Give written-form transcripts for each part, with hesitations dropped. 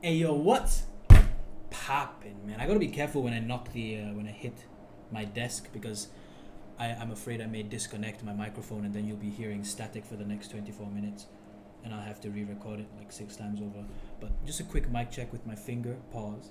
Hey yo, what's poppin', man? I gotta be careful when I when I hit my desk because I'm afraid I may disconnect my microphone and then you'll be hearing static for the next 24 minutes and I'll have to re-record it like 6 times over. But just a quick mic check with my finger. Pause.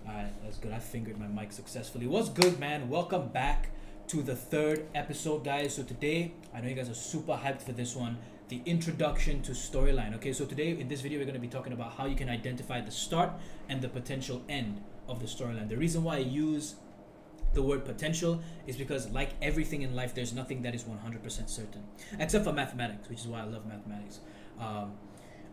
Alright, that's good. I fingered my mic successfully. What's good, man? Welcome back to the third episode, guys. So today, I know you guys are super hyped for this one. The introduction to storyline. Okay, so today in this video we're going to be talking about how you can identify the start and the potential end of the storyline. The reason why I use the word potential is because, like everything in life, there's nothing that is 100% certain, except for mathematics, which is why I love mathematics. I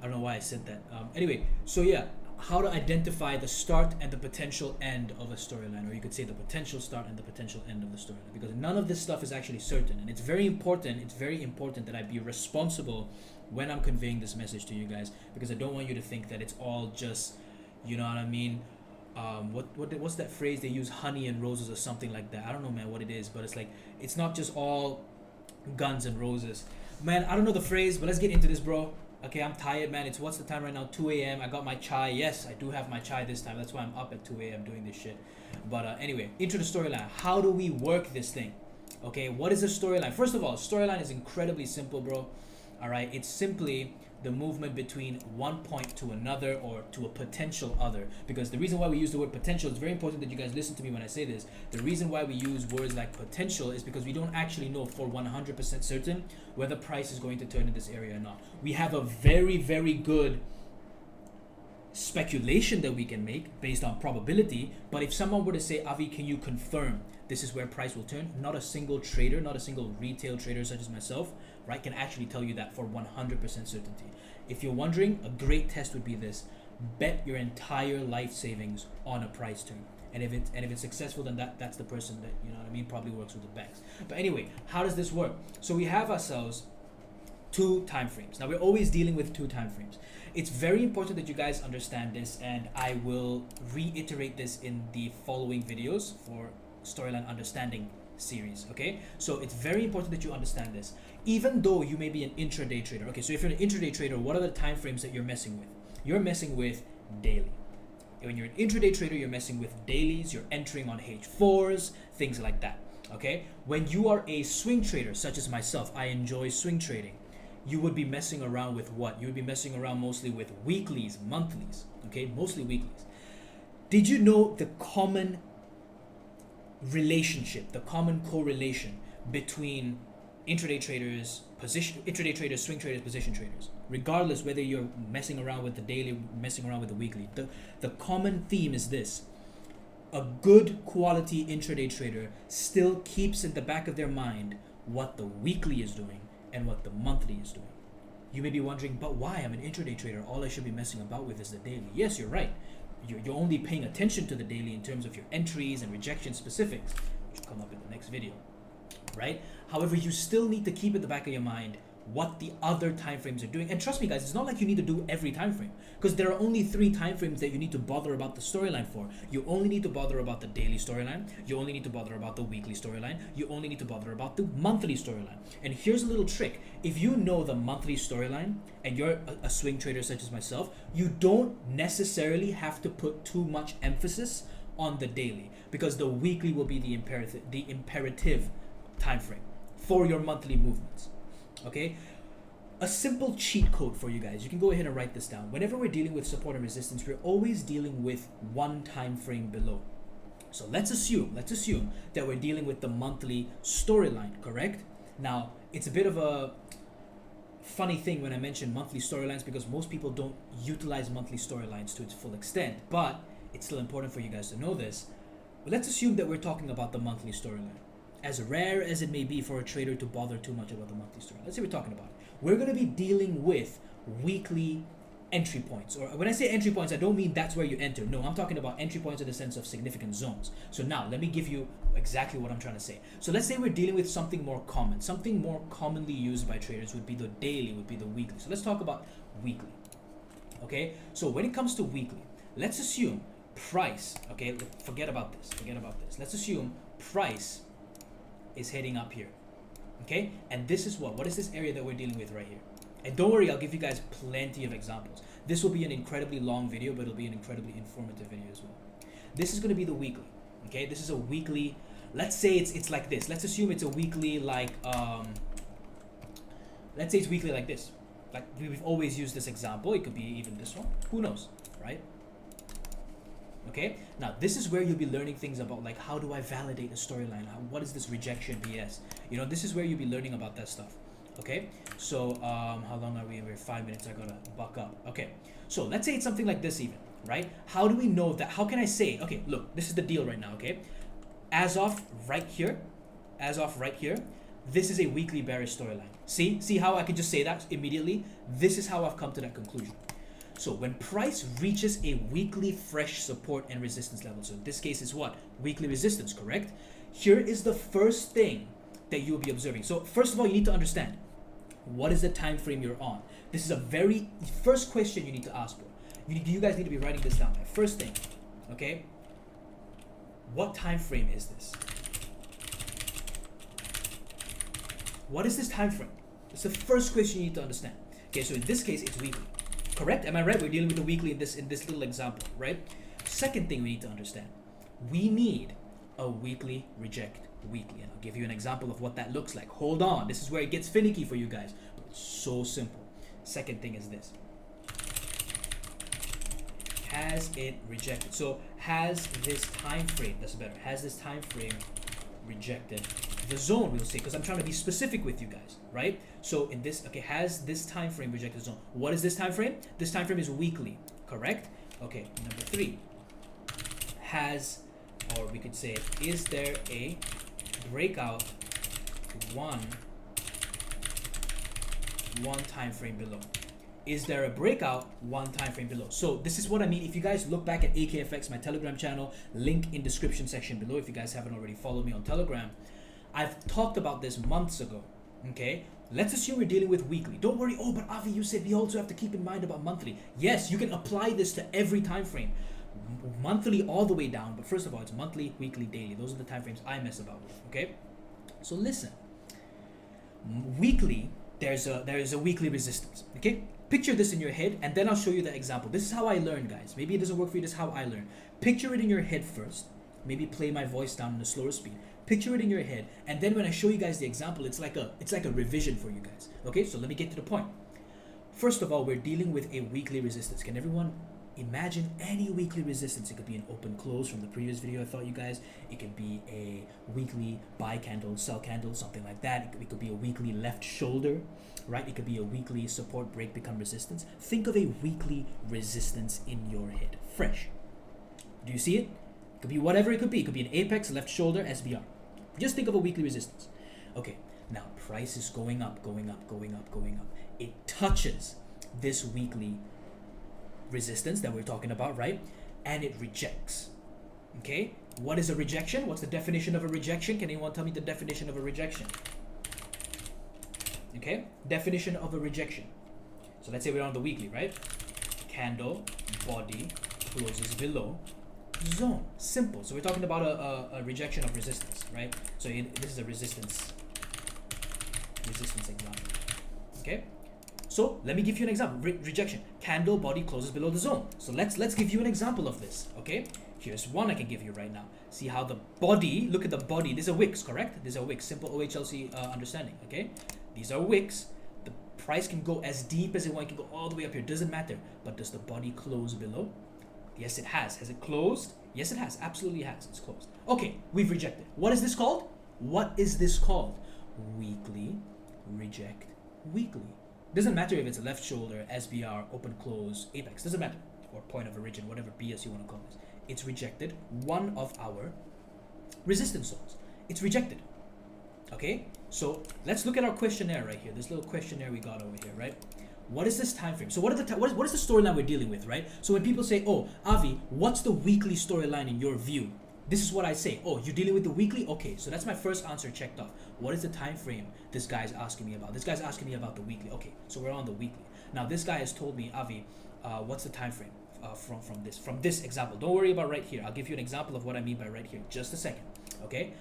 don't know why I said that. Anyway, so yeah, how to identify the start and the potential end of a storyline, or you could say the potential start and the potential end of the storyline, because none of this stuff is actually certain, and it's very important that I be responsible when I'm conveying this message to you guys, because I don't want you to think that it's all just, you know what I mean, what's that phrase they use, honey and roses or something like that. I don't know, man, what it is, but it's like, it's not just all guns and roses, man. I don't know the phrase, but let's get into this, bro. Okay, I'm tired, man. What's the time right now? 2 a.m. I got my chai. Yes, I do have my chai this time. That's why I'm up at 2 a.m. doing this shit. But anyway, into the storyline. How do we work this thing? Okay, what is a storyline? First of all, storyline is incredibly simple, bro. All right, it's simply the movement between one point to another, or to a potential other. Because the reason why we use the word potential, it's very important that you guys listen to me when I say this. The reason why we use words like potential is because we don't actually know for 100% certain whether price is going to turn in this area or not. We have a very, very good speculation that we can make based on probability, but if someone were to say, Avi, can you confirm this is where price will turn? Not a single trader, not a single retail trader such as myself, right, can actually tell you that for 100% certainty. If you're wondering, a great test would be this: bet your entire life savings on a price turn. And if it's successful, then that's the person that, you know what I mean, probably works with the banks. But anyway, how does this work? So we have ourselves two time frames. Now we're always dealing with two time frames. It's very important that you guys understand this, and I will reiterate this in the following videos for storyline understanding series. Okay, so it's very important that you understand this, even though you may be an intraday trader. Okay, so if you're an intraday trader, what are the time frames that you're messing with? You're messing with daily. When you're an intraday trader, you're messing with dailies, you're entering on H4s, things like that. Okay, when you are a swing trader such as myself, I enjoy swing trading, you would be messing around with what? You would be messing around mostly with weeklies, monthlies, okay? Mostly weeklies. Did you know the common relationship, the common correlation between intraday traders, swing traders, position traders, regardless whether you're messing around with the daily, messing around with the weekly? The common theme is this: a good quality intraday trader still keeps in the back of their mind what the weekly is doing and what the monthly is doing. You may be wondering, but why? I'm an intraday trader. All I should be messing about with is the daily. Yes, you're right. You're only paying attention to the daily in terms of your entries and rejection specifics, which will come up in the next video, right? However, you still need to keep in the back of your mind what the other time frames are doing. And trust me, guys, it's not like you need to do every time frame, because there are only 3 time frames that you need to bother about the storyline for. You only need to bother about the daily storyline, you only need to bother about the weekly storyline, you only need to bother about the monthly storyline. And here's a little trick: if you know the monthly storyline and you're a swing trader such as myself, you don't necessarily have to put too much emphasis on the daily, because the weekly will be the imperative time frame for your monthly movements. Okay, a simple cheat code for you guys. You can go ahead and write this down. Whenever we're dealing with support and resistance, we're always dealing with one time frame below. So let's assume that we're dealing with the monthly storyline, correct? Now, it's a bit of a funny thing when I mention monthly storylines, because most people don't utilize monthly storylines to its full extent, but it's still important for you guys to know this. But let's assume that we're talking about the monthly storyline. As rare as it may be for a trader to bother too much about the monthly story, let's say we're talking about it. We're going to be dealing with weekly entry points. Or when I say entry points, I don't mean that's where you enter. No, I'm talking about entry points in the sense of significant zones. So now, let me give you exactly what I'm trying to say. So let's say we're dealing with something more common. Something more commonly used by traders would be the daily, would be the weekly. So let's talk about weekly. Okay, so when it comes to weekly, let's assume price, okay, forget about this. Let's assume price is heading up here, okay? And this is what is this area that we're dealing with right here? And don't worry, I'll give you guys plenty of examples. This will be an incredibly long video, but it'll be an incredibly informative video as well. This is going to be the weekly. Okay, this is a weekly. Let's say it's like this. Let's assume it's a weekly like let's say it's weekly like this. Like we've always used this example. It could be even this one. Who knows, right? Okay, now this is where you'll be learning things about like how do I validate a storyline? What is this rejection BS? You know, this is where you'll be learning about that stuff. Okay, so how long are we? We're 5 minutes. I gotta buck up. Okay, so let's say it's something like this even, right? How do we know that? How can I say, okay, look, this is the deal right now, okay? As of right here, this is a weekly bearish storyline. See how I can just say that immediately? This is how I've come to that conclusion. So when price reaches a weekly fresh support and resistance level, so in this case is what? Weekly resistance, correct? Here is the first thing that you'll be observing. So first of all, you need to understand, what is the time frame you're on? This is a very first question you need to ask for. You guys need to be writing this down. First thing, okay? What time frame is this? What is this time frame? It's the first question you need to understand. Okay, so in this case, it's weekly. Correct? Am I right? We're dealing with the weekly in this little example, right? Second thing we need to understand, we need a weekly reject weekly, and I'll give you an example of what that looks like. Hold on, this is where it gets finicky for you guys, but it's so simple. Second thing is this: has it rejected? So has this time frame? That's better. Has this time frame rejected the zone? We'll say, because I'm trying to be specific with you guys, right? So in this, okay, has this time frame rejected the zone? What is this time frame? This time frame is weekly, correct? Okay, number 3, has, or we could say, is there a breakout one time frame below? Is there a breakout one time frame below? So this is what I mean. If you guys look back at AKFX, my Telegram channel, link in description section below. If you guys haven't already followed me on Telegram, I've talked about this months ago. Okay, let's assume we're dealing with weekly. Don't worry. Oh, but Avi, you said we also have to keep in mind about monthly. Yes, you can apply this to every time frame, monthly all the way down. But first of all, it's monthly, weekly, daily. Those are the time frames I mess about with. Okay, so listen. Weekly, there is a weekly resistance. Okay. Picture this in your head, and then I'll show you the example. This is how I learn, guys. Maybe it doesn't work for you. This is how I learn. Picture it in your head first. Maybe play my voice down in a slower speed. Picture it in your head, and then when I show you guys the example, it's like a revision for you guys. Okay, so let me get to the point. First of all, we're dealing with a weekly resistance. Can everyone imagine any weekly resistance? It could be an open close from the previous video I thought you guys. It could be a weekly buy candle, sell candle, something like that. It could be a weekly left shoulder, right? It could be a weekly support break become resistance. Think of a weekly resistance in your head, fresh. Do you see it? It could be whatever it could be. It could be an apex, left shoulder, SBR. Just think of a weekly resistance. Okay, now price is going up, going up, going up, going up. It touches this weekly resistance that we're talking about, right? And it rejects. Okay, what is a rejection? What's the definition of a rejection? Can anyone tell me the definition of a rejection? Okay, definition of a rejection. So let's say we're on the weekly, right? Candle body closes below zone. Simple. So we're talking about a rejection of resistance, right? So this is a resistance example. Okay, so let me give you an example. Rejection. Candle body closes below the zone. So let's give you an example of this. Okay, here's one I can give you right now. See how the body, look at the body. These are wicks, correct? These are wicks. Simple OHLC understanding. Okay, these are wicks. The price can go as deep as it wants. It can go all the way up here. Doesn't matter. But does the body close below? Yes, it has. Has it closed? Yes, it has. Absolutely has. It's closed. Okay, we've rejected. What is this called? What is this called? Weekly reject weekly. Doesn't matter if it's a left shoulder, SBR, open close, apex. Doesn't matter. Or point of origin, whatever BS you want to call this. It's rejected one of our resistance zones. It's rejected. Okay, so let's look at our questionnaire right here. This little questionnaire we got over here, right? What is this time frame? So what is the storyline we're dealing with, right? So when people say, "Oh, Avi, what's the weekly storyline in your view?" This is what I say. Oh, you're dealing with the weekly? Okay, so that's my first answer checked off. What is the time frame this guy's asking me about? This guy's asking me about the weekly. Okay, so we're on the weekly. Now this guy has told me, Avi, what's the time frame from this example? Don't worry about right here. I'll give you an example of what I mean by right here. Just a second. Okay.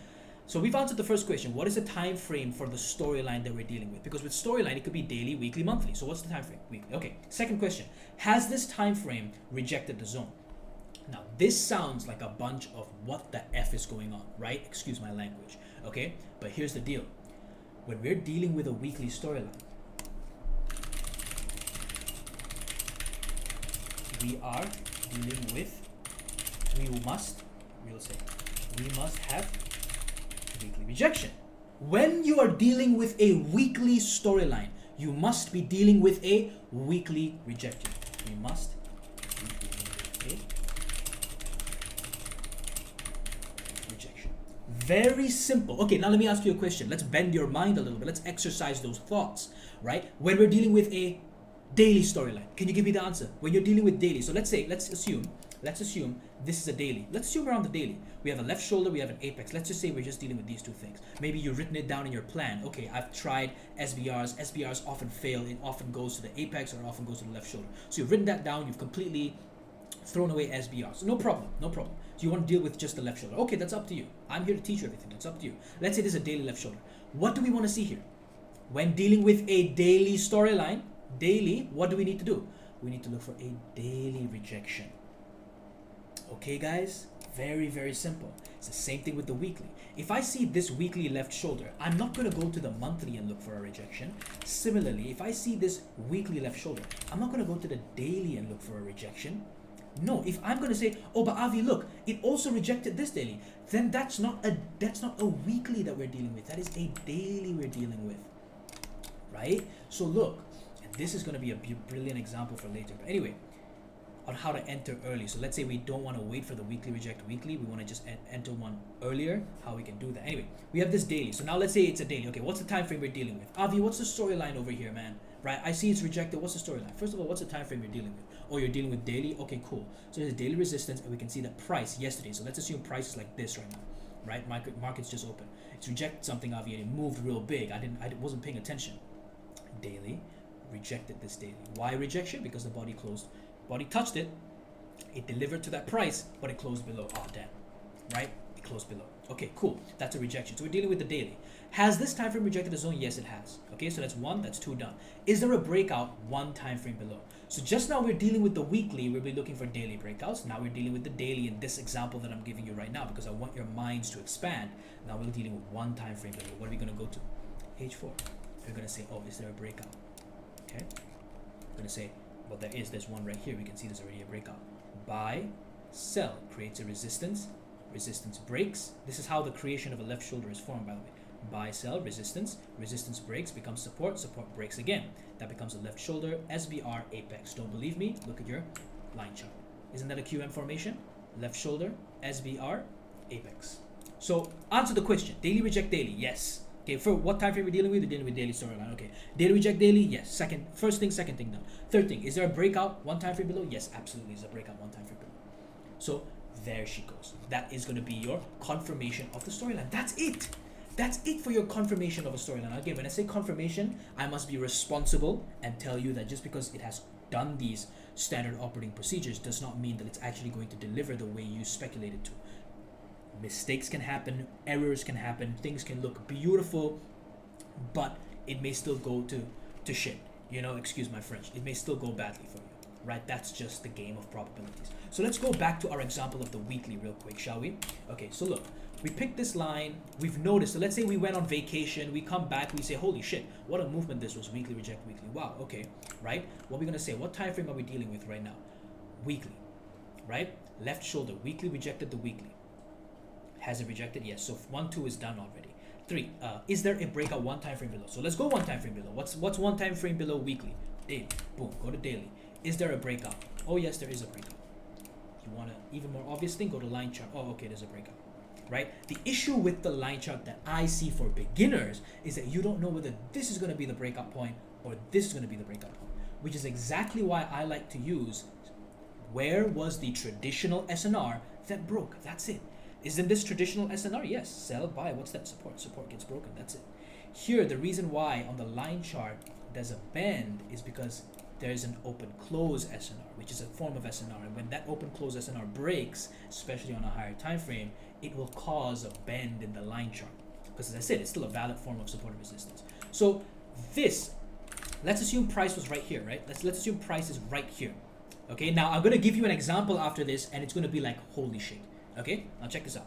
So we've answered the first question. What is the time frame for the storyline that we're dealing with? Because with storyline, it could be daily, weekly, monthly. So what's the time frame? Weekly. Okay. Second question. Has this time frame rejected the zone? Now, this sounds like a bunch of what the F is going on, right? Excuse my language. Okay? But here's the deal. When we're dealing with a weekly storyline, we are dealing with, we must have weekly rejection. When you are dealing with a weekly storyline, you must be dealing with a weekly rejection. We must be dealing with a rejection. Very simple. Okay, now let me ask you a question. Let's bend your mind a little bit. Let's exercise those thoughts, right? When we're dealing with a daily storyline, can you give me the answer? When you're dealing with daily, so let's assume this is a daily. Let's assume we're on the daily. We have a left shoulder, we have an apex. Let's just say we're just dealing with these two things. Maybe you've written it down in your plan. Okay, I've tried SBRs. SBRs often fail. It often goes to the apex or it often goes to the left shoulder. So you've written that down. You've completely thrown away SBRs. No problem. So you want to deal with just the left shoulder. Okay, that's up to you. I'm here to teach you everything. That's up to you. Let's say this is a daily left shoulder. What do we want to see here? When dealing with a daily storyline, what do we need to do? We need to look for a daily rejection. Okay, guys? Very, very simple. It's the same thing with the weekly. If I see this weekly left shoulder, I'm not going to go to the monthly and look for a rejection. Similarly, if I see this weekly left shoulder, I'm not going to go to the daily and look for a rejection. No, if I'm going to say, oh, but Avi, look, it also rejected this daily, then that's not a weekly that we're dealing with. That is a daily we're dealing with, right? So look, and this is going to be a brilliant example for later. But anyway, on how to enter early. So let's say we don't want to wait for the weekly reject weekly. We want to just enter one earlier. How we can do that? Anyway, we have this daily. So now let's say it's a daily. Okay, what's the time frame we're dealing with? Avi, what's the storyline over here, man? Right? I see it's rejected. What's the storyline? First of all, what's the time frame you're dealing with? Oh, you're dealing with daily? Okay, cool. So there's daily resistance, and we can see the price yesterday. So let's assume price is like this right now. Right? Market's just open. It's rejected something, Avi, and it moved real big. I wasn't paying attention. Daily rejected this daily. Why rejection? Because the body closed. Body touched it. It delivered to that price, but it closed below. Oh, damn. Right? It closed below. Okay, cool. That's a rejection. So we're dealing with the daily. Has this time frame rejected the zone? Yes, it has. Okay, so that's one, that's two done. Is there a breakout one time frame below? So just now we're dealing with the weekly. We'll be looking for daily breakouts. Now we're dealing with the daily in this example that I'm giving you right now because I want your minds to expand. Now we're dealing with one time frame below. What are we going to go to? H4. We're going to say, oh, is there a breakout? Okay. We're going to say, well, there's one right here. We can see there's already a breakout. Buy, sell, creates a resistance breaks. This is how the creation of a left shoulder is formed, by the way. Buy, sell, resistance breaks, becomes support breaks again. That becomes a left shoulder, SBR, apex. Don't believe me? Look at your line chart. Isn't that a QM formation? Left shoulder, SBR, apex. So answer the question. Daily reject daily, yes. Okay, for what time frame we're dealing with? We're dealing with daily storyline. Okay, daily reject daily, yes. First thing done. Third thing, is there a breakout one time frame below? Yes, absolutely, is a breakout one time frame below. So there she goes. That is going to be your confirmation of the storyline. That's it. That's it for your confirmation of a storyline. Again, when I say confirmation, I must be responsible and tell you that just because it has done these standard operating procedures does not mean that it's actually going to deliver the way you speculated to. Mistakes can happen, errors can happen, things can look beautiful, but it may still go to shit. You know, excuse my French. It may still go badly for you, right? That's just the game of probabilities. So let's go back to our example of the weekly real quick, shall we? Okay, so look, we picked this line, we've noticed, so let's say we went on vacation, we come back, we say, holy shit, what a movement this was, weekly reject weekly. Wow, okay, right? What are we gonna say? What time frame are we dealing with right now? Weekly, right? Left shoulder, weekly rejected the weekly. Has it rejected? Yes. So 1, 2 is done already. 3. Is there a breakout one time frame below? So let's go one time frame below. What's one time frame below weekly? Daily. Boom. Go to daily. Is there a breakout? Oh yes, there is a breakout. You want to even more obvious thing? Go to line chart. Oh, okay, there's a breakout. Right? The issue with the line chart that I see for beginners is that you don't know whether this is going to be the breakout point or this is going to be the breakout point, which is exactly why I like to use where was the traditional SNR that broke. That's it. Isn't this traditional SNR? Yes. Sell, buy. What's that? Support gets broken. That's it. Here, the reason why on the line chart there's a bend is because there's an open close SNR, which is a form of SNR. And when that open close SNR breaks, especially on a higher time frame, it will cause a bend in the line chart. Because as I said, it's still a valid form of support and resistance. So this, let's assume price was right here, right? Let's assume price is right here. Okay, now I'm gonna give you an example after this, and it's gonna be like holy shit. Okay, now check this out.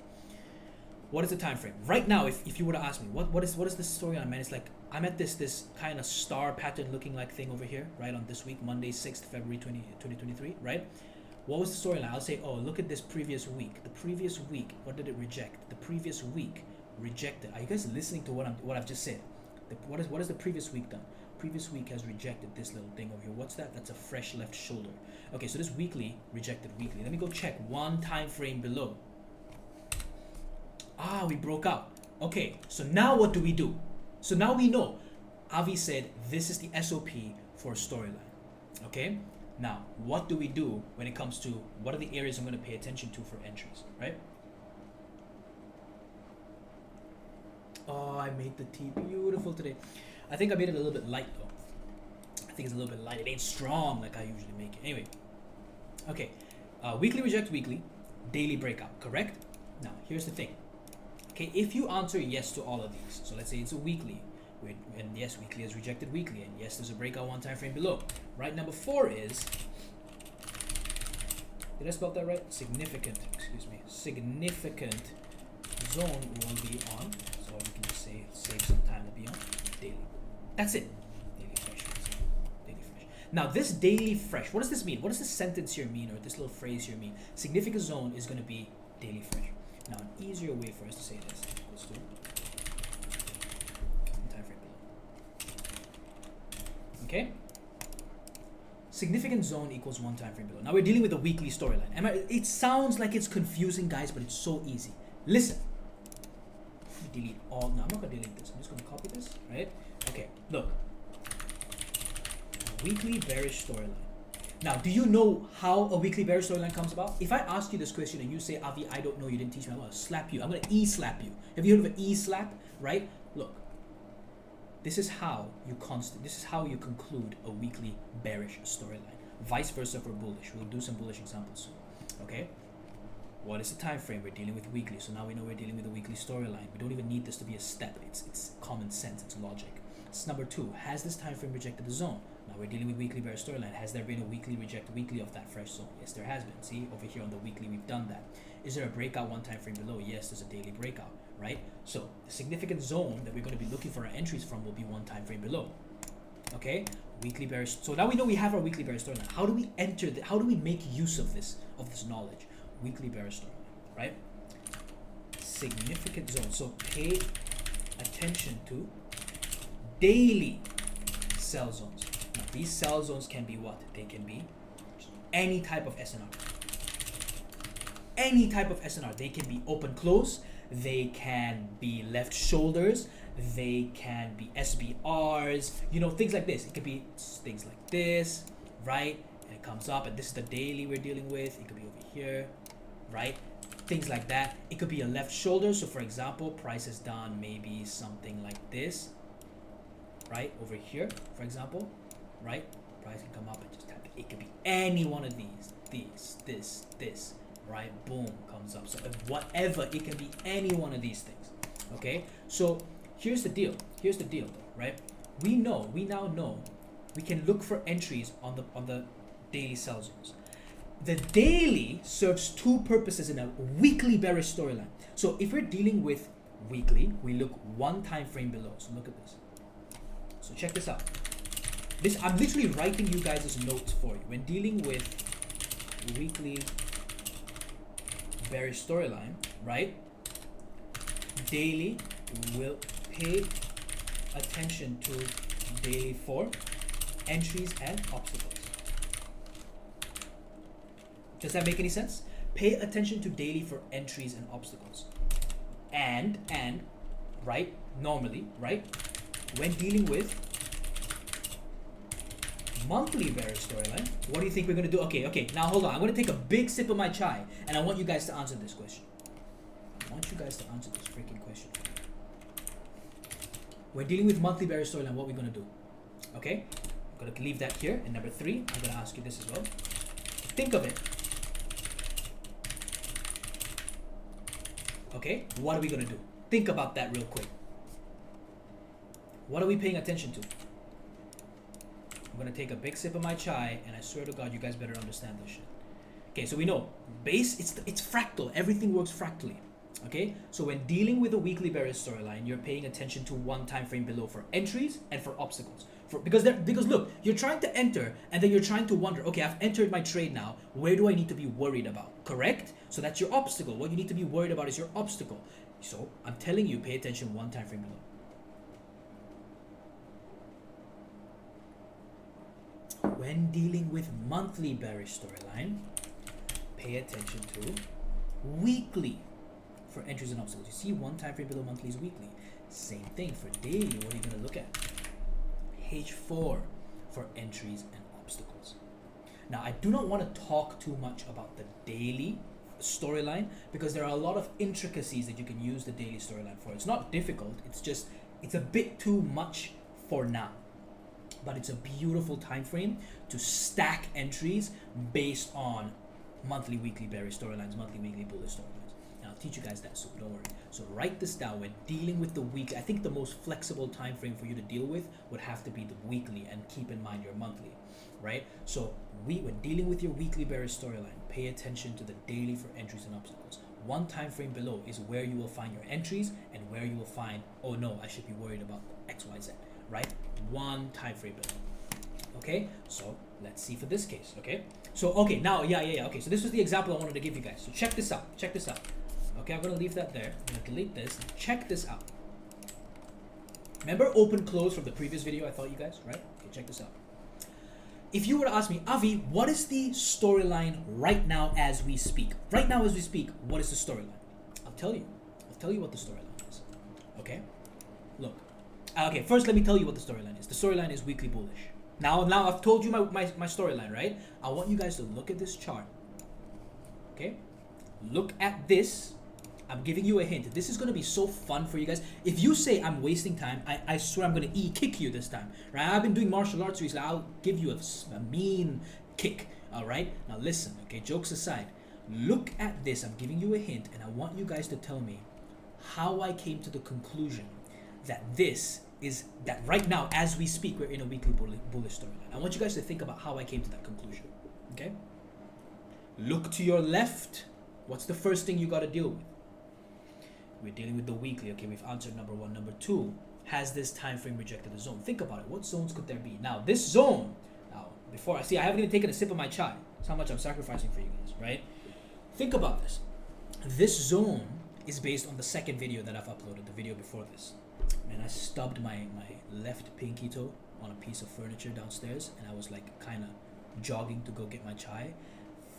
What is the time frame right now? If you were to ask me, what is the story on, man? It's like I'm at this kind of star pattern looking like thing over here, right, on this week, Monday, 6th February 2023, right? What was the storyline? I'll say, oh, look at this previous week. The previous week, what did it reject? The previous week rejected. Are you guys listening to what I've just said? What is the previous week done? Previous week has rejected this little thing over here. What's that? That's a fresh left shoulder. Okay, so this weekly rejected weekly. Let me go check one time frame below. Ah, we broke out. Okay, so now what do we do? So now we know. Avi said this is the SOP for a storyline. Okay, now what do we do when it comes to what are the areas I'm going to pay attention to for entries, right? Oh, I made the tea beautiful today. I think I made it a little bit light though. I think it's a little bit light. It ain't strong like I usually make it. Anyway, okay, weekly reject weekly, daily breakout, correct? Now here's the thing. Okay, if you answer yes to all of these, so let's say it's a weekly, and yes, weekly has rejected weekly, and yes, there's a breakout one time frame below. Right, number 4 is, did I spell that right? Significant, excuse me, significant zone will be on, so you can just say, save some time to be on, daily. That's it, daily fresh, daily fresh. Now this daily fresh, what does this mean? What does this sentence here mean, or this little phrase here mean? Significant zone is going to be daily fresh. Now, an easier way for us to say this equals to time frame below. Okay? Significant zone equals one time frame below. Now we're dealing with a weekly storyline. It sounds like it's confusing, guys, but it's so easy. Listen. Delete all. No, I'm not gonna delete this. I'm just gonna copy this, right? Okay, look. Weekly bearish storyline. Now, do you know how a weekly bearish storyline comes about? If I ask you this question and you say, Avi, I don't know, you didn't teach me, I'm gonna slap you. I'm gonna e-slap you. Have you heard of an e-slap? Right? Look, this is how you conclude a weekly bearish storyline. Vice versa for bullish. We'll do some bullish examples soon. Okay? What is the time frame? We're dealing with weekly, so now we know we're dealing with a weekly storyline. We don't even need this to be a step. It's common sense. It's logic. It's number 2. Has this time frame rejected the zone? Now we're dealing with weekly bearish storyline. Has there been a weekly reject weekly of that fresh zone? Yes, there has been. See, over here on the weekly, we've done that. Is there a breakout one time frame below? Yes, there's a daily breakout, right? So the significant zone that we're going to be looking for our entries from will be one time frame below. Okay, weekly bearish. So now we know we have our weekly bearish storyline. How do we enter? How do we make use of this knowledge? Weekly bearish storyline, right? Significant zone. So pay attention to daily sell zones. Now, these sell zones can be what? They can be any type of SNR. Any type of SNR. They can be open close. They can be left shoulders. They can be SBRs. You know, things like this. It could be things like this, right? And it comes up, and this is the daily we're dealing with. It could be over here, right? Things like that. It could be a left shoulder. So, for example, price is done maybe something like this, right? Over here, for example, right? Price can come up and just tap it. It could be any one of these, this, right? Boom, comes up. So whatever, it can be any one of these things. Okay? So here's the deal. Here's the deal though, right? We now know we can look for entries on the daily sell zones. The daily serves 2 purposes in a weekly bearish storyline. So if we're dealing with weekly, we look one time frame below. So look at this. So check this out. I'm literally writing you guys' notes for you. When dealing with weekly bearish storyline, right? Daily will pay attention to daily for entries and obstacles. Does that make any sense? Pay attention to daily for entries and obstacles. And right, normally, right? When dealing with monthly bearish storyline, what do you think we're going to do? Okay, now hold on. I'm going to take a big sip of my chai, and I want you guys to answer this question. I want you guys to answer this freaking question. We're dealing with monthly bearish storyline, what we're going to do. Okay? I'm gonna leave that here. And number 3, I'm gonna ask you this as well. Think of it. Okay, what are we gonna do? Think about that real quick. What are we paying attention to? I'm gonna take a big sip of my chai, and I swear to God, you guys better understand this shit. Okay, so we know base. It's fractal. Everything works fractally. Okay, so when dealing with a weekly bearish storyline, you're paying attention to one time frame below for entries and for obstacles. Because look, you're trying to enter and then you're trying to wonder, okay, I've entered my trade now. Where do I need to be worried about? Correct? So that's your obstacle. What you need to be worried about is your obstacle. So I'm telling you, pay attention one time frame below. When dealing with monthly bearish storyline, pay attention to weekly for entries and obstacles. You see one time frame below monthly is weekly. Same thing for daily. What are you going to look at? H4 for entries and obstacles. Now, I do not want to talk too much about the daily storyline because there are a lot of intricacies that you can use the daily storyline for. It's not difficult. It's a bit too much for now. But it's a beautiful time frame to stack entries based on monthly, weekly bearish storylines, monthly, weekly bullish storylines. And I'll teach you guys that soon, don't worry. So write this down. When dealing with the weekly, I think the most flexible time frame for you to deal with would have to be the weekly, and keep in mind your monthly, right? So when dealing with your weekly bearish storyline, pay attention to the daily for entries and obstacles. One time frame below is where you will find your entries and where you will find, oh no, I should be worried about X, Y, Z, right? One time frame below. Okay, so let's see for this case. Okay, so okay, now okay, so this was the example I wanted to give you guys. So check this out. Okay, I'm gonna leave that there. I'm gonna delete this. Check this out. Remember open close from the previous video I taught you guys, right? Okay, check this out. If you were to ask me, Avi, what is the storyline right now as we speak? Right now as we speak, what is the storyline? I'll tell you what the storyline is. Okay, look. Okay, first let me tell you what the storyline is. The storyline is weekly bullish. Now I've told you my storyline, right? I want you guys to look at this chart. Okay? Look at this. I'm giving you a hint. This is going to be so fun for you guys. If you say I'm wasting time, I swear I'm going to kick you this time. Right? I've been doing martial arts recently. I'll give you a mean kick. All right? Now listen, okay? Jokes aside. Look at this. I'm giving you a hint, and I want you guys to tell me how I came to the conclusion that right now, as we speak, we're in a weekly bullish storyline. I want you guys to think about how I came to that conclusion. Okay? Look to your left. What's the first thing you got to deal with? We're dealing with the weekly. Okay, we've answered number 1. Number 2, has this time frame rejected the zone? Think about it. What zones could there be? Now, this zone, I haven't even taken a sip of my chai. That's how much I'm sacrificing for you guys, right? Think about this. This zone is based on the second video that I've uploaded, the video before this. Man, I stubbed my left pinky toe on a piece of furniture downstairs, and I was like kind of jogging to go get my chai.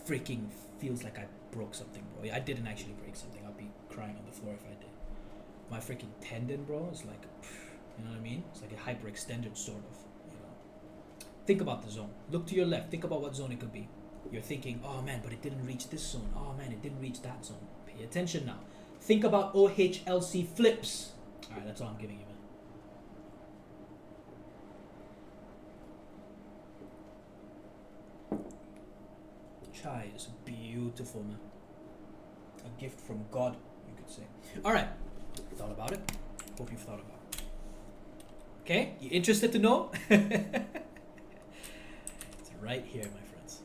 Freaking feels like I broke something, bro. I didn't actually break something. I'd be crying on the floor if I did. My freaking tendon, bro, is like, you know what I mean? It's like a hyperextended sort of, you know. Think about the zone. Look to your left. Think about what zone it could be. You're thinking, oh man, but it didn't reach this zone. Oh man, it didn't reach that zone. Pay attention now. Think about OHLC flips. All right, that's all I'm giving you, man. Chai is beautiful, man. A gift from God, you could say. All right, thought about it. Hope you've thought about it. Okay, you interested to know? It's right here, my friends.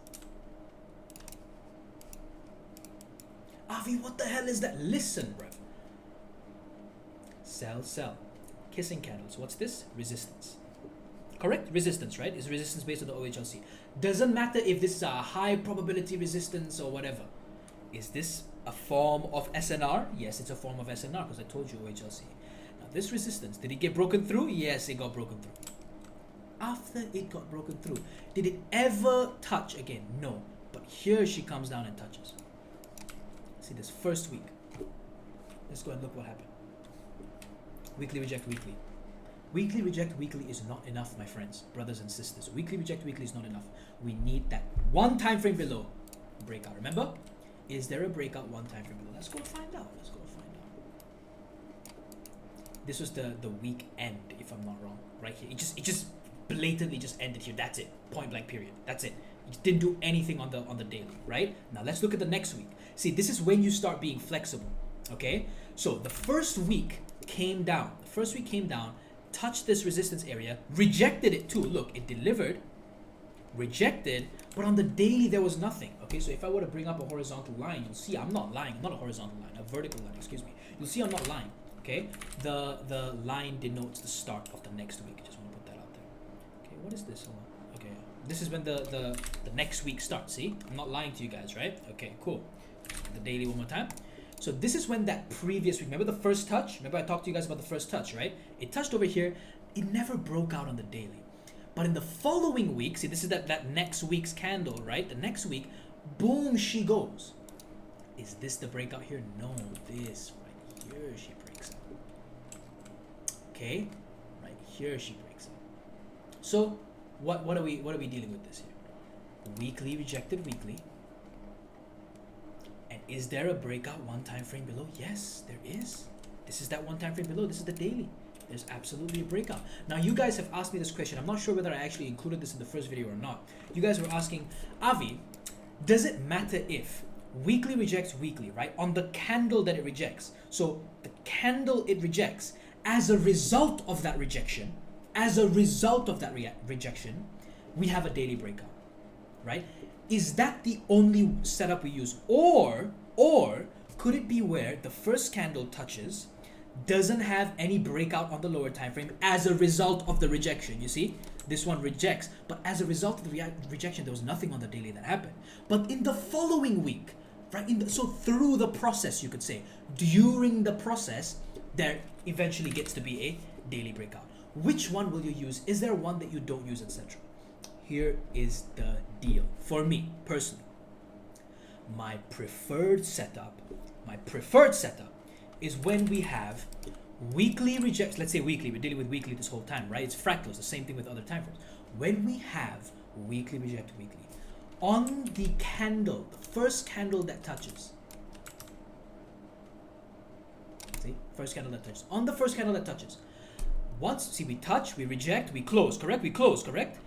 Avi, what the hell is that? Listen, bruv. Sell. Kissing candles. What's this? Resistance. Correct? Resistance, right? Is resistance based on the OHLC. Doesn't matter if this is a high probability resistance or whatever. Is this a form of SNR? Yes, it's a form of SNR because I told you OHLC. Now this resistance, did it get broken through? Yes, it got broken through. After it got broken through, did it ever touch again? No. But here she comes down and touches. See this first week. Let's go and look what happened. Weekly reject weekly. Weekly reject weekly is not enough, my friends, brothers and sisters. Weekly reject weekly is not enough. We need that one time frame below breakout. Remember? Is there a breakout one time frame below? Let's go find out. This was the week end, if I'm not wrong. Right here. It just blatantly just ended here. That's it. Point blank period. That's it. It didn't do anything on the daily, right? Now let's look at the next week. See, this is when you start being flexible. Okay? So the first week came down. The first week came down, touched this resistance area, rejected it too. Look, it delivered, rejected, but on the daily there was nothing. Okay, so if I were to bring up a horizontal line, you'll see I'm not lying. Not a horizontal line, a vertical line, excuse me. You'll see I'm not lying. Okay, the line denotes the start of the next week. I just want to put that out there. Okay, what is this? Hold on. Okay, this is when the next week starts. See, I'm not lying to you guys, right? Okay, cool. The daily one more time. So this is when that previous week, remember the first touch? Remember I talked to you guys about the first touch, right? It touched over here. It never broke out on the daily. But in the following week, see, this is that next week's candle, right? The next week, boom, she goes. Is this the breakout here? No, this right here she breaks out. Okay, right here she breaks out. So what are we dealing with this here? Weekly rejected weekly. And is there a breakout one time frame below? Yes, there is. This is that one time frame below. This is the daily. There's absolutely a breakout. Now you guys have asked me this question. I'm not sure whether I actually included this in the first video or not. You guys were asking, Avi, does it matter if weekly rejects weekly, right? On the candle that it rejects. So the candle it rejects, as a result of that rejection, we have a daily breakout, right? Is that the only setup we use? Or could it be where the first candle touches, doesn't have any breakout on the lower time frame as a result of the rejection? You see, this one rejects, but as a result of the rejection, there was nothing on the daily that happened. But in the following week, right? So through the process, you could say, during the process, there eventually gets to be a daily breakout. Which one will you use? Is there one that you don't use, etc.? Here is the deal. For me, personally, my preferred setup is when we have weekly rejects. Let's say weekly, we're dealing with weekly this whole time, right? It's fractals, the same thing with other time frames. When we have weekly reject weekly, on the candle, the first candle that touches, see, first candle that touches, on the first candle that touches, once, see, we touch, we reject, we close, correct? We close, correct?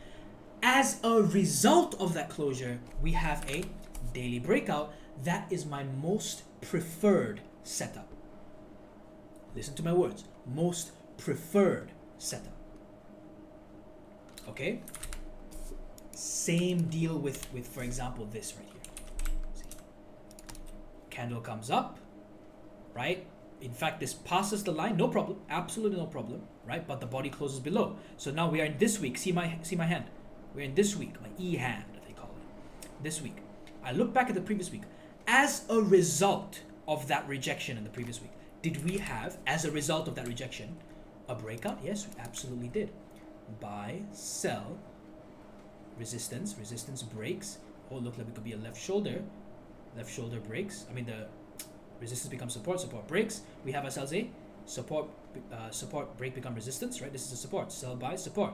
As a result of that closure, we have a daily breakout. That is my most preferred setup. Listen to my words. Most preferred setup. Okay? Same deal with for example, this right here. See? Candle comes up, right? In fact, this passes the line, no problem, absolutely no problem, right? But the body closes below. So now we are in this week. See my hand. We're in this week, my E hand, they call it. This week. I look back at the previous week. As a result of that rejection in the previous week, did we have, as a result of that rejection, a breakout? Yes, we absolutely did. Buy, sell, resistance breaks. Oh, look like it could be a left shoulder breaks. I mean, the resistance becomes support breaks. We have ourselves a support break become resistance, right? This is a support, sell, buy, support.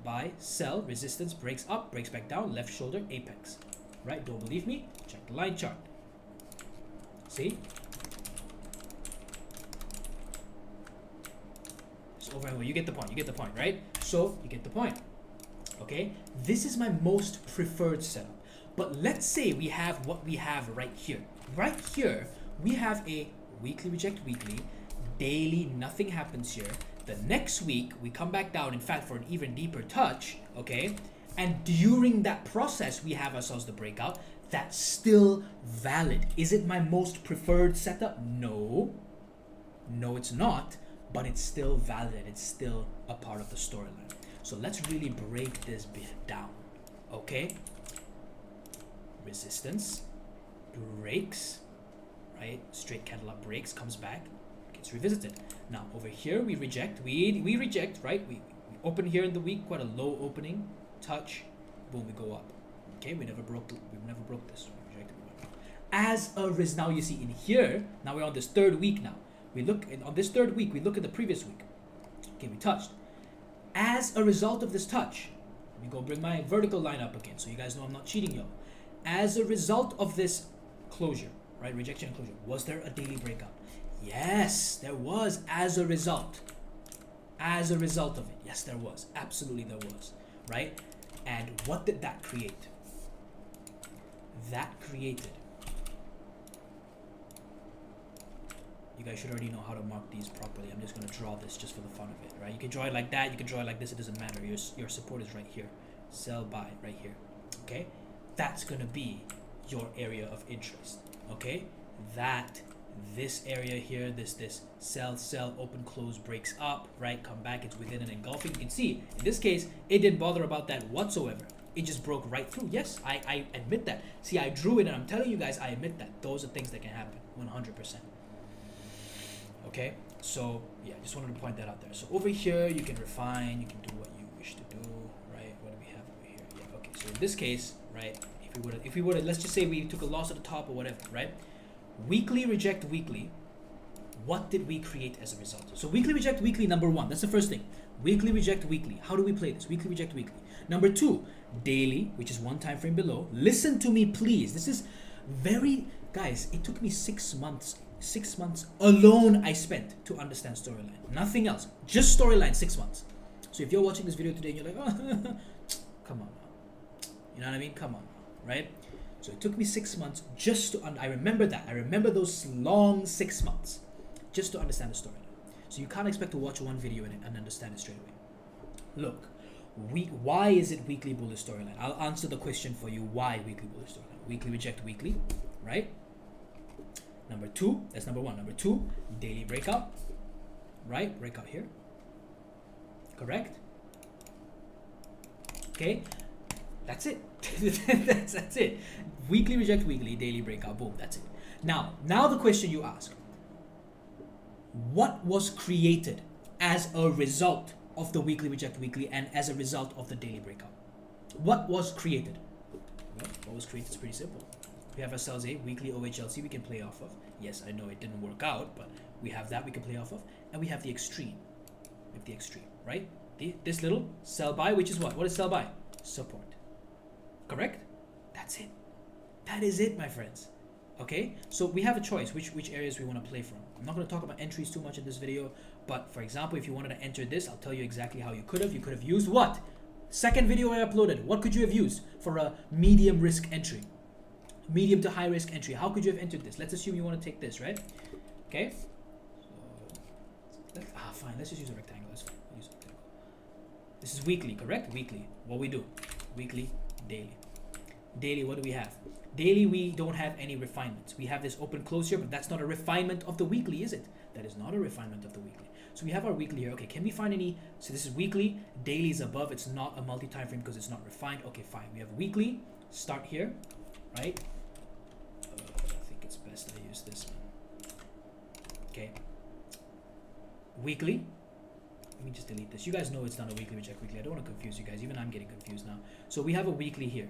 Buy, sell, resistance, breaks up, breaks back down, left shoulder, apex. Right? Don't believe me? Check the line chart. See? It's over and over. You get the point, right? So, you get the point. Okay? This is my most preferred setup. But let's say we have what we have right here. Right here, we have a weekly reject weekly, daily, nothing happens here. The next week, we come back down, in fact, for an even deeper touch, okay? And during that process, we have ourselves the breakout. That's still valid. Is it my most preferred setup? No. No, it's not, but it's still valid. It's still a part of the storyline. So let's really break this bit down, okay? Resistance, breaks, right? Straight candle up, breaks, comes back. It's revisited. Now over here we reject. We reject, right? We open here in the week, quite a low opening, touch, boom, we go up. Okay, we never broke this. We rejected. As a result, now you see in here. Now we're on this third week. Now we look on this third week. We look at the previous week. Okay, we touched. As a result of this touch, let me go bring my vertical line up again, so you guys know I'm not cheating, y'all. As a result of this closure, right? Rejection and closure. Was there a daily breakout? Yes, there was. As a result of it, yes, there was. Absolutely, there was. right? And what did that create? That created, you guys should already know how to mark these properly. I'm just going to draw this just for the fun of it, right? You can draw it like that, you can draw it like this, it doesn't matter. Your support is right here. Sell, buy, right here, okay? That's going to be your area of interest, okay? This area here, this sell, open, close, breaks up, right? Come back, it's within an engulfing. You can see, in this case, it didn't bother about that whatsoever. It just broke right through. Yes, I admit that. See, I drew it and I'm telling you guys, I admit that. Those are things that can happen, 100%. Okay, so yeah, just wanted to point that out there. So over here, you can refine, you can do what you wish to do, right? What do we have over here? Yeah, okay, so in this case, right, if we were to, let's just say we took a loss at the top or whatever, right? Weekly reject weekly, what did we create as a result? So weekly reject weekly, number one, that's the first thing. Weekly reject weekly. How do we play this? Weekly reject weekly. Number two, daily, which is one time frame below. Listen to me, please. This is very, guys, it took me 6 months. 6 months alone I spent to understand storyline. Nothing else. Just storyline, 6 months. So if you're watching this video today and you're like, oh, come on now. You know what I mean? Come on now, right? So it took me 6 months just to, I remember that. I remember those long 6 months just to understand the storyline. So you can't expect to watch one video in it and understand it straight away. Look, why is it weekly bullish storyline? I'll answer the question for you. Why weekly bullish storyline? Weekly reject weekly, right? Number two, that's number one. Number two, daily breakout, right? Breakout here, correct? Okay, that's it. that's it. Weekly reject weekly, daily breakout, boom, that's it. Now the question you ask, what was created as a result of the weekly reject weekly and as a result of the daily breakout? What was created? Well, what was created is pretty simple. We have ourselves a weekly OHLC we can play off of. Yes, I know it didn't work out, but we have that we can play off of. And we have the extreme. We have the extreme, right? This little sell buy, which is what? What is sell buy? Support. Correct? That's it. That is it, my friends. Okay? So we have a choice which areas we want to play from. I'm not going to talk about entries too much in this video, but for example, if you wanted to enter this, I'll tell you exactly how you could have. You could have used what? Second video I uploaded. What could you have used for a medium risk entry? Medium to high risk entry. How could you have entered this? Let's assume you want to take this, right? Okay. So fine. Let's just use a rectangle. That's fine. Use a rectangle. This is weekly, correct? Weekly. What we do? Weekly, daily. Daily. What do we have? Daily. We don't have any refinements. We have this open close here, but that's not a refinement of the weekly, is it? That is not a refinement of the weekly. So we have our weekly here. Okay. Can we find any? So this is weekly. Daily is above. It's not a multi-time frame because it's not refined. Okay, fine. We have weekly. Start here, right? Best I use this one. Okay. Weekly. Let me just delete this. You guys know it's not a weekly reject weekly. I don't want to confuse you guys. Even I'm getting confused now. So we have a weekly here.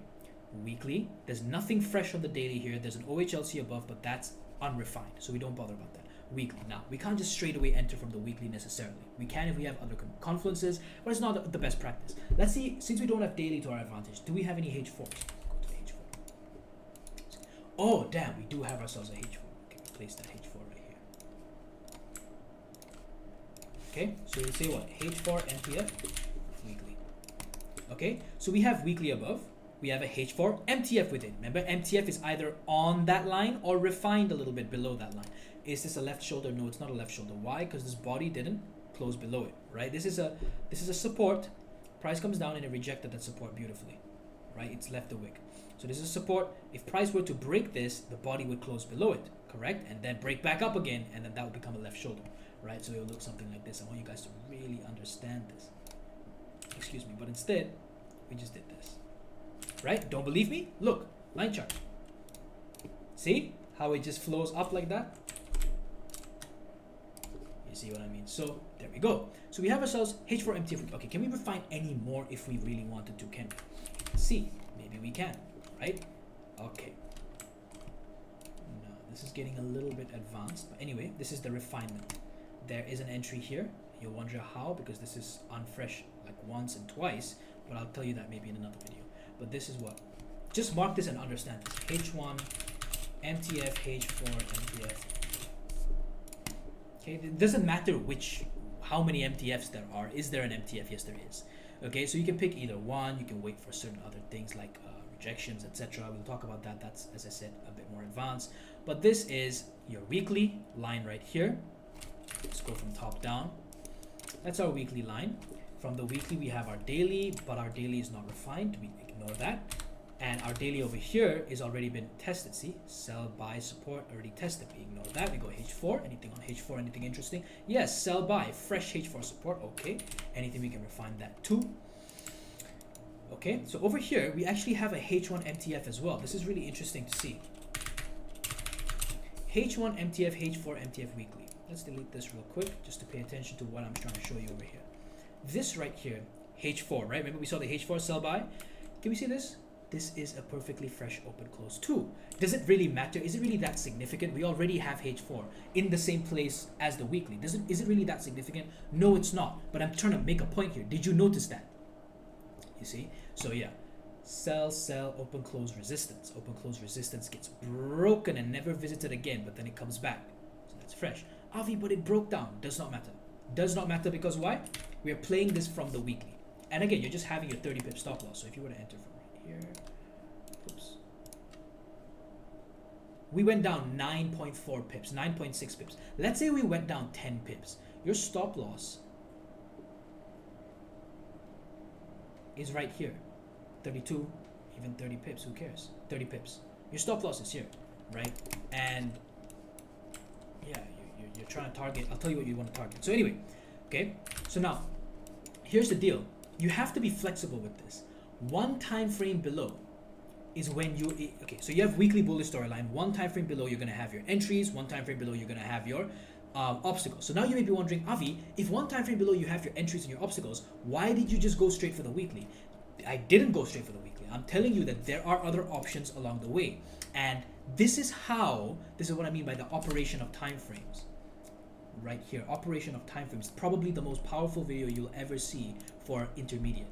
Weekly. There's nothing fresh on the daily here. There's an OHLC above, but that's unrefined. So we don't bother about that. Weekly. Now, we can't just straight away enter from the weekly necessarily. We can if we have other confluences, but it's not the best practice. Let's see, since we don't have daily to our advantage, do we have any H4s? Oh, damn, we do have ourselves a H4. Okay, place that H4 right here. Okay, so we'll say what? H4 MTF weekly. Okay, so we have weekly above. We have a H4 MTF within. Remember, MTF is either on that line or refined a little bit below that line. Is this a left shoulder? No, it's not a left shoulder. Why? Because this body didn't close below it, right? This is a support. Price comes down and it rejected that support beautifully, right? It's left the wick. So this is support. If price were to break this, the body would close below it, correct? And then break back up again, and then that would become a left shoulder, right? So it will look something like this. I want you guys to really understand this. Excuse me, but instead, we just did this, right? Don't believe me? Look, line chart. See how it just flows up like that? You see what I mean? So there we go. So we have ourselves H4 MTF. Okay, can we refine any more if we really wanted to? Can we? See, maybe we can. Right? Okay. Now, this is getting a little bit advanced. But anyway, this is the refinement. There is an entry here. You'll wonder how, because this is unfresh like once and twice. But I'll tell you that maybe in another video. But this is what. Just mark this and understand this. H1, MTF, H4, MTF. Okay, it doesn't matter how many MTFs there are. Is there an MTF? Yes, there is. Okay, so you can pick either one. You can wait for certain other things like rejections, etc. We'll talk about that. That's, as I said, a bit more advanced. But this is your weekly line right here. Let's go from top down. That's our weekly line. From the weekly, we have our daily, but our daily is not refined. We ignore that. And our daily over here is already been tested. See, sell, buy, support, already tested. We ignore that. We go H4. Anything on H4? Anything interesting? Yes, sell, buy, fresh H4 support. Okay. Anything we can refine that too. Okay. So over here, we actually have a H1 MTF as well. This is really interesting to see. H1 MTF, H4 MTF weekly. Let's delete this real quick just to pay attention to what I'm trying to show you over here. This right here, H4, right? Remember we saw the H4 sell by? Can we see this? This is a perfectly fresh open close too. Does it really matter? Is it really that significant? We already have H4 in the same place as the weekly. Is it really that significant? No, it's not. But I'm trying to make a point here. Did you notice that? You see? So yeah, sell, sell, open close resistance. Open close resistance gets broken and never visited again, but then it comes back. So that's fresh. Avi, but it broke down. Does not matter. Does not matter because why? We are playing this from the weekly. And again, you're just having your 30 pip stop loss. So if you were to enter from right here, oops. We went down 9.4 pips, 9.6 pips. Let's say we went down 10 pips. Your stop loss is right here. 32, even 30 pips, who cares? 30 pips. Your stop loss is here, right? And yeah, you're trying to target. I'll tell you what you want to target. So anyway, okay. So now, here's the deal. You have to be flexible with this. One time frame below is when you, okay, so you have weekly bullish storyline. One time frame below, you're going to have your entries. One time frame below, you're going to have your obstacles. So now you may be wondering, Avi, if one time frame below you have your entries and your obstacles, why did you just go straight for the weekly? I didn't go straight for the weekly. I'm telling you that there are other options along the way. And this is what I mean by the operation of time frames. Right here, operation of time frames, probably the most powerful video you'll ever see for intermediate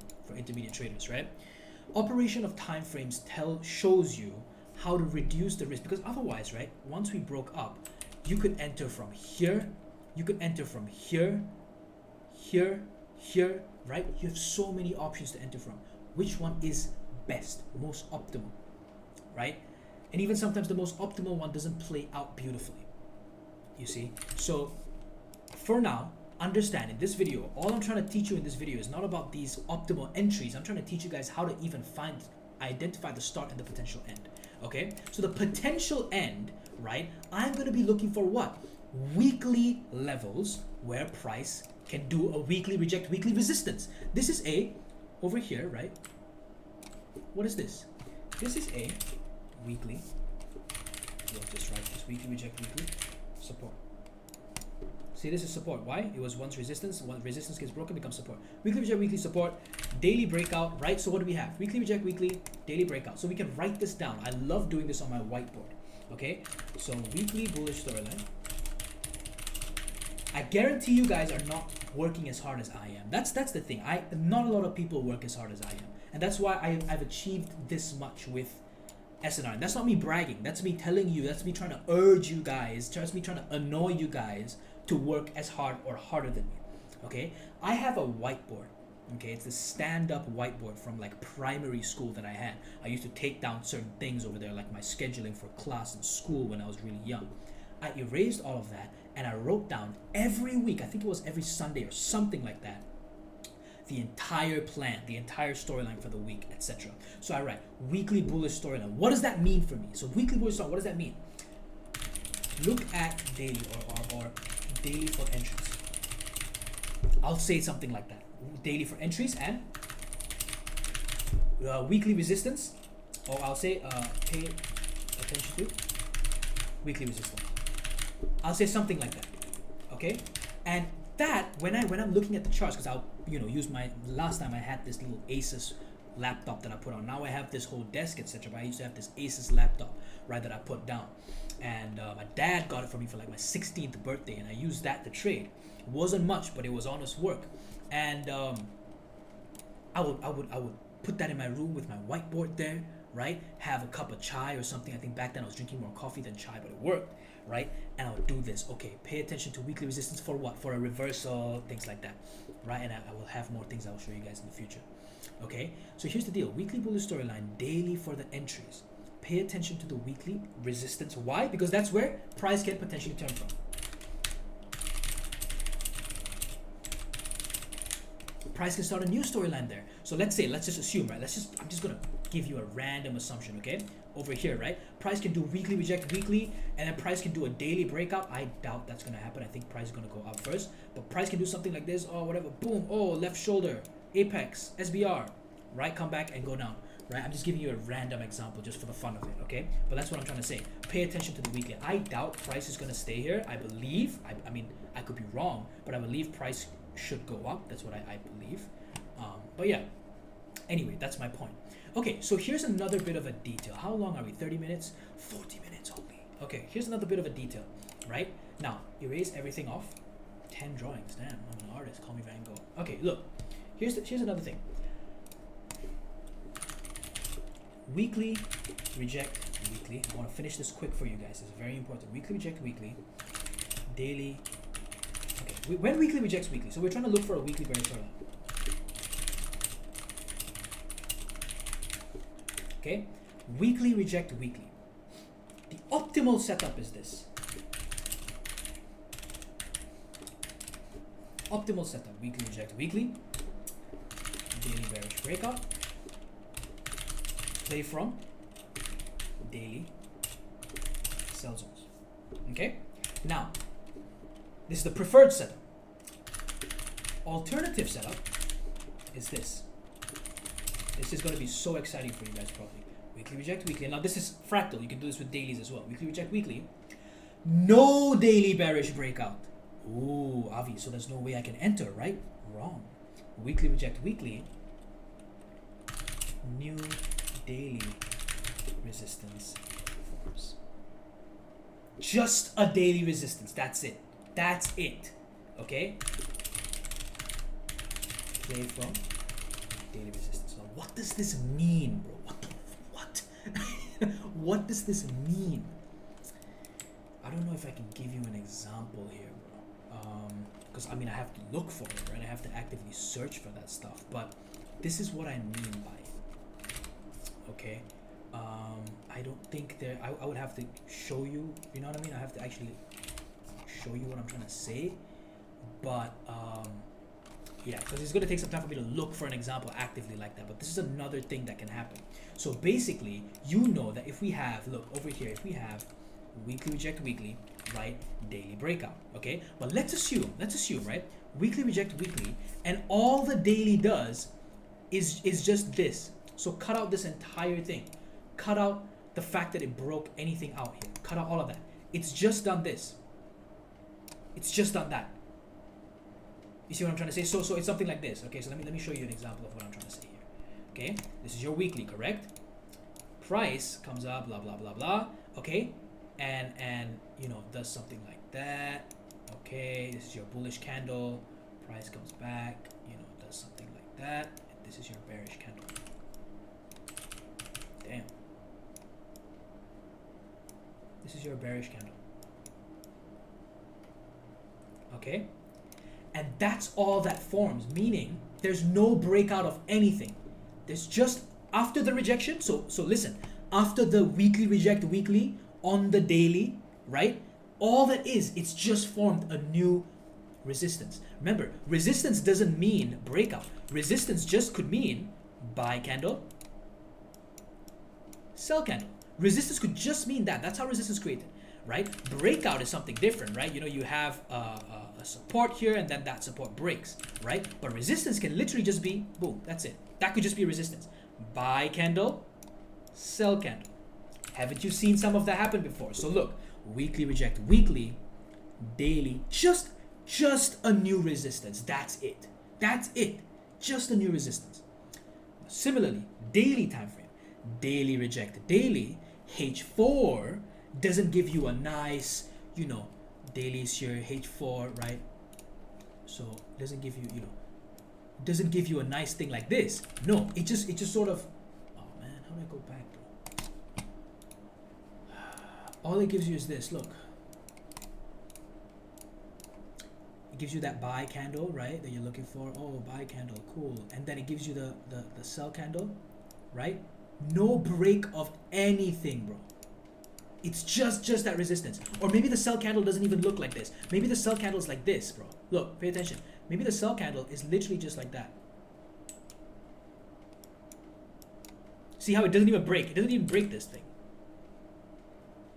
traders, right? Operation of time frames shows you how to reduce the risk, because otherwise, right, once we broke up, you could enter from here, you could enter from here, right? You have so many options to enter from. Which one is best, most optimal, right? And even sometimes the most optimal one doesn't play out beautifully, you see? So for now, understand in this video, all I'm trying to teach you in this video is not about these optimal entries. I'm trying to teach you guys how to even identify the start and the potential end. Okay, so the potential end, right? I'm going to be looking for what? Weekly levels where price can do a weekly reject, weekly resistance. This is a, over here, right? What is this? This is a weekly, we'll just write this, weekly reject, weekly support. See, this is support. Why? It was once resistance. Once resistance gets broken, becomes support. Weekly reject, weekly support. Daily breakout, right? So what do we have? Weekly reject, weekly, daily breakout. So we can write this down. I love doing this on my whiteboard. Okay? So weekly bullish storyline. I guarantee you guys are not working as hard as I am. That's the thing. Not a lot of people work as hard as I am. And that's why I've achieved this much with SNR. And that's not me bragging. That's me telling you. That's me trying to urge you guys. That's me trying to annoy you guys to work as hard or harder than me. Okay, I have a whiteboard. Okay, it's a stand-up whiteboard from like primary school that I had. I used to take down certain things over there, like my scheduling for class and school when I was really young. I erased all of that and I wrote down every week, I think it was every Sunday or something like that, the entire plan, the entire storyline for the week, etc. So I write weekly bullish storyline. What does that mean for me? So weekly bullish storyline, what does that mean? Look at daily or daily for entries. I'll say something like that. Daily for entries and weekly resistance, or I'll say pay attention to weekly resistance. I'll say something like that. Okay, and that when I'm looking at the charts, because I'll use my last time I had this little Asus laptop that I put on. Now I have this whole desk, etc. But I used to have this Asus laptop, right, that I put down. And my dad got it for me for like my 16th birthday, and I used that to trade. It wasn't much, but it was honest work. And I would put that in my room with my whiteboard there, right? Have a cup of chai or something. I think back then I was drinking more coffee than chai, but it worked, right? And I would do this. Okay, pay attention to weekly resistance for what? For a reversal, things like that, right? And I will have more things I will show you guys in the future. Okay, so here's the deal. Weekly bullish storyline, daily for the entries. Pay attention to the weekly resistance. Why? Because that's where price can potentially turn from. Price can start a new storyline there. So let's just assume, right? I'm just gonna give you a random assumption, okay? Over here, right? Price can do weekly, reject weekly, and then price can do a daily breakout. I doubt that's gonna happen. I think price is gonna go up first, but price can do something like this, or whatever. Boom! Oh, left shoulder, apex, SBR, right? Come back and go down, right? I'm just giving you a random example just for the fun of it, okay? But that's what I'm trying to say. Pay attention to the weekly. I doubt price is gonna stay here. I believe. I mean, I could be wrong, but I believe price should go up. That's what I believe. But yeah, anyway, that's my point. Okay, so here's another bit of a detail. How long are we? 30 minutes? 40 minutes only. Okay, here's another bit of a detail, right? Now, erase everything off. 10 drawings. Damn, I'm an artist. Call me Van Gogh. Okay, look. Here's another thing. Weekly, reject weekly. I want to finish this quick for you guys. It's very important. Weekly, reject weekly. Daily. Okay, when weekly rejects weekly. So we're trying to look for a weekly bearish storyline. Okay, weekly reject weekly. The optimal setup is this. Optimal setup, weekly reject weekly. Daily bearish breakout. Play from daily sell zones. Okay, now this is the preferred setup. Alternative setup is this. This is going to be so exciting for you guys probably. Weekly reject weekly. Now this is fractal. You can do this with dailies as well. Weekly reject weekly. No daily bearish breakout. Ooh, Avi. So there's no way I can enter, right? Wrong. Weekly reject weekly. New daily resistance forms. Just a daily resistance. That's it. That's it. Okay? Play from daily resistance. Now, what does this mean, bro? What? What does this mean? I don't know if I can give you an example here, bro. Because I mean, I have to look for it, right? I have to actively search for that stuff. But this is what I mean by it. Okay. I don't think there. I would have to show you. You know what I mean? I have to actually show you what I'm trying to say. But yeah, because it's going to take some time for me to look for an example actively like that. But this is another thing that can happen. So basically, you know that if we have, look over here, if we have weekly reject weekly, right, daily breakout, okay? But let's assume, right, weekly reject weekly, and all the daily does is just this. So cut out this entire thing. Cut out the fact that it broke anything out here. Cut out all of that. It's just done this. It's just done that. You see what I'm trying to say? So it's something like this. Okay, so let me show you an example of what I'm trying to say here. Okay, this is your weekly, correct? Price comes up, blah blah blah blah. Okay, and you know, does something like that. Okay, this is your bullish candle. Price comes back, you know, does something like that. And this is your bearish candle. Damn. This is your bearish candle. Okay. And that's all that forms, meaning there's no breakout of anything. There's just after the rejection. So listen, after the weekly reject weekly on the daily, right? All that is, it's just formed a new resistance. Remember, resistance doesn't mean breakout. Resistance just could mean buy candle, sell candle. Resistance could just mean that. That's how resistance is created, right? Breakout is something different, right? You know, you have a support here and then that support breaks, right? But resistance can literally just be boom, that's it. That could just be resistance. Buy candle, sell candle. Haven't you seen some of that happen before? So look, weekly reject weekly, daily, just a new resistance. That's it. That's it. Just a new resistance. Similarly, daily time frame, daily reject daily, H4 doesn't give you a nice, you know, dailies here, H4, right? So it doesn't give you, you know, doesn't give you a nice thing like this. No, it just sort of, oh man, how do I go back, bro? all it gives you is this. Look, it gives you that buy candle, right, that you're looking for. Oh, buy candle, cool. And then it gives you the sell candle, right? No break of anything, bro. It's just that resistance. Or maybe the sell candle doesn't even look like this. Maybe the sell candle is like this, bro. Look, pay attention. Maybe the sell candle is literally just like that. See how it doesn't even break? It doesn't even break this thing.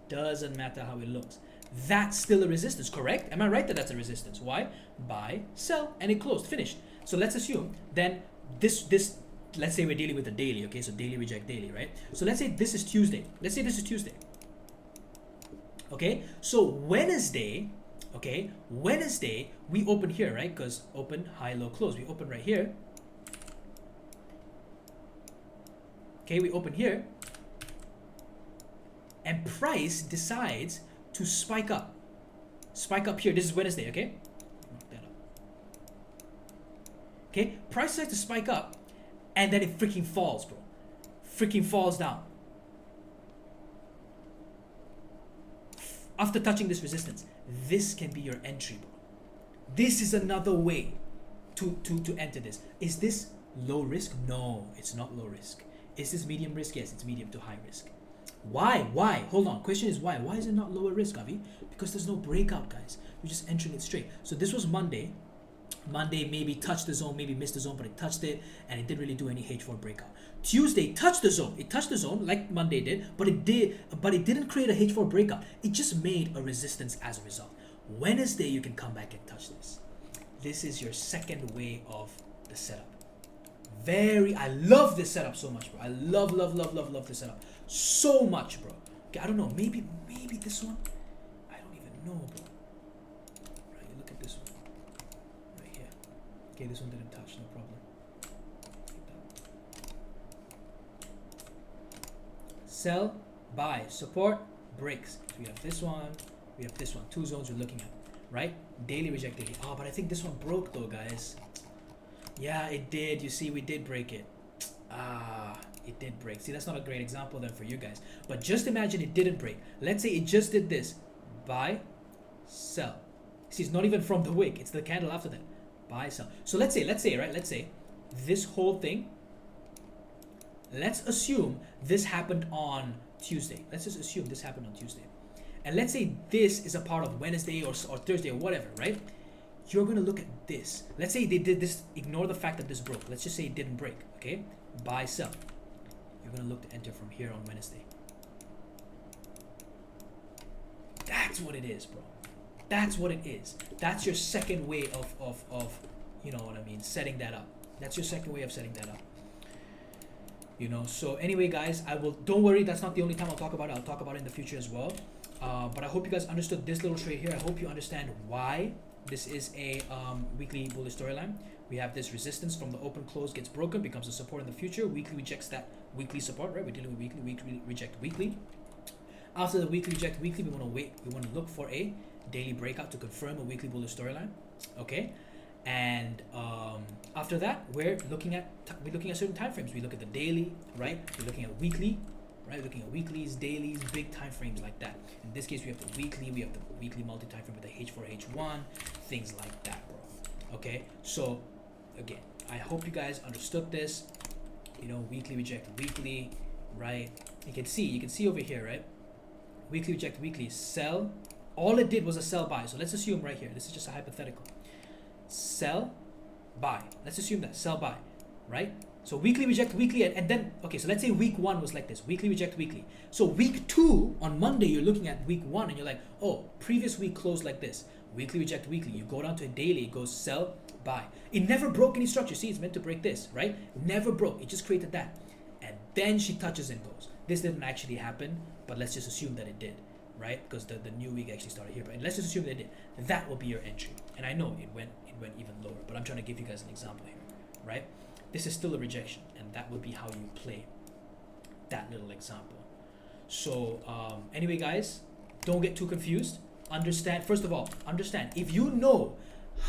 Doesn't matter how it looks. That's still a resistance, correct? Am I right that that's a resistance? Why? Buy, sell, and it closed, finished. So let's assume then this, let's say we're dealing with a daily, okay? So daily reject daily, right? So let's say this is Tuesday. Let's say this is Tuesday. Okay, so Wednesday, okay, Wednesday, we open here, right? Because open, high, low, close. We open right here. Okay, we open here. And price decides to spike up. Spike up here. This is Wednesday, okay? Mark that up. Okay, price decides to spike up. And then it freaking falls, bro. Freaking falls down. After touching this resistance, this can be your entry, bro. This is another way to enter this. Is this low risk? No, it's not low risk. Is this medium risk? Yes, it's medium to high risk. Why? Why? Hold on. Question is why? Why is it not lower risk, Avi? Because there's no breakout, guys. We're just entering it straight. So this was Monday. Monday maybe touched the zone, maybe missed the zone, but it touched it and it didn't really do any H4 breakout. Tuesday touched the zone. It touched the zone like Monday did, but it didn't create a H4 breakout. It just made a resistance as a result. Wednesday you can come back and touch this. This is your second way of the setup. I love this setup so much, bro. I love this setup so much, bro. Okay, I don't know, maybe this one. I don't even know, bro. Right, look at this one. Right here. Okay, this one didn't touch, no problem. Sell, buy, support, breaks. So we have this one, we have this one. Two zones we're looking at, right? Daily reject daily. Oh, but I think this one broke though, guys. Yeah, it did. You see, we did break it. It did break. See, that's not a great example then for you guys. But just imagine it didn't break. Let's say it just did this. Buy, sell. See, it's not even from the wick. It's the candle after that. Buy, sell. So let's say this whole thing, let's assume this happened on Tuesday. Let's just assume this happened on Tuesday. And let's say this is a part of Wednesday or Thursday or whatever, right? You're going to look at this. Let's say they did this. Ignore the fact that this broke. Let's just say it didn't break, okay? Buy, sell. You're going to look to enter from here on Wednesday. That's what it is, bro. That's what it is. That's your second way of you know what I mean, setting that up. That's your second way of setting that up. You know, so anyway, guys, don't worry, that's not the only time I'll talk about it. I'll talk about it in the future as well. But I hope you guys understood this little trade here. I hope you understand why this is a weekly bullish storyline. We have this resistance from the open close gets broken, becomes a support in the future. Weekly rejects that weekly support, right? We're dealing with weekly reject weekly. After the weekly reject weekly, we want to wait. We want to look for a daily breakout to confirm a weekly bullish storyline. Okay. And after that, we're looking at certain time frames. We look at the daily, right? We're looking at weekly, right? We're looking at weeklies, dailies, big time frames like that. In this case, we have the weekly. We have the weekly multi time frame with the H4, H1, things like that, bro. Okay. So again, I hope you guys understood this. You know, weekly reject weekly, right? You can see over here, right? Weekly reject weekly, sell. All it did was a sell buy. So let's assume right here. This is just a hypothetical. Sell, buy. Let's assume that sell, buy, right? So weekly reject weekly, and then okay. So let's say week 1 was like this. Weekly reject weekly. So week 2 on Monday, you're looking at week 1, and you're like, oh, previous week closed like this. Weekly reject weekly. You go down to a daily. It goes sell, buy. It never broke any structure. See, it's meant to break this, right? Never broke. It just created that, and then she touches and goes. This didn't actually happen, but let's just assume that it did, right? Because the new week actually started here. But let's just assume that it did. That will be your entry. And I know it went even lower, but I'm trying to give you guys an example here, right? This is still a rejection, and that would be how you play that little example. So anyway, guys, don't get too confused. Understand, first of all, if you know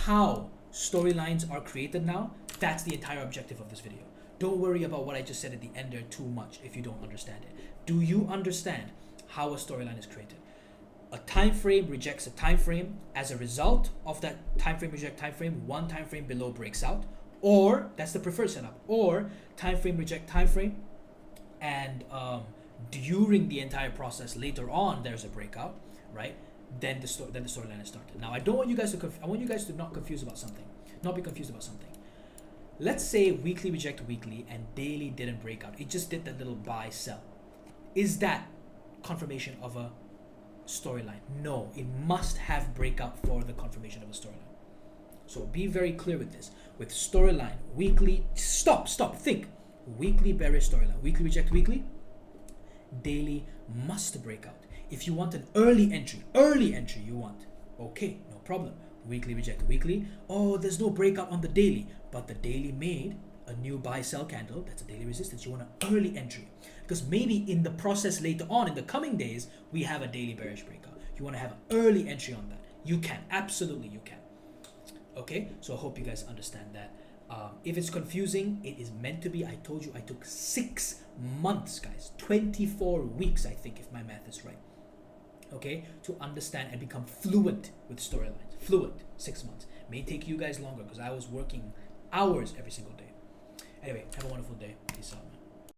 how storylines are created now, that's the entire objective of this video. Don't worry about what I just said at the end there too much if you don't understand it. Do you understand how a storyline is created? A time frame rejects a time frame. As a result of that time frame reject time frame, one time frame below breaks out, or that's the preferred setup. Or time frame reject time frame, and during the entire process later on there's a breakout, right? Then the storyline is started. Now I don't want you guys to I want you guys to not be confused about something. Let's say weekly reject weekly and daily didn't break out. It just did that little buy sell. Is that confirmation of a storyline? No, it must have breakout for the confirmation of a storyline. So be very clear with this. With storyline, weekly, stop, think. Weekly bearish storyline, weekly reject weekly, daily must break out. If you want an early entry you want, okay, no problem. Weekly reject weekly. Oh, there's no breakout on the daily, but the daily made a new buy sell candle. That's a daily resistance. You want an early entry because maybe in the process later on in the coming days we have a daily bearish breakout. You want to have an early entry on that. You can, absolutely you can. Okay, so I hope you guys understand that. If it's confusing, it is meant to be. I told you I took 6 months, guys, 24 weeks, I think, if my math is right, okay, to understand and become fluent with storylines. Fluent, 6 months. May take you guys longer because I was working hours every single day. Anyway, have a wonderful day. Peace out.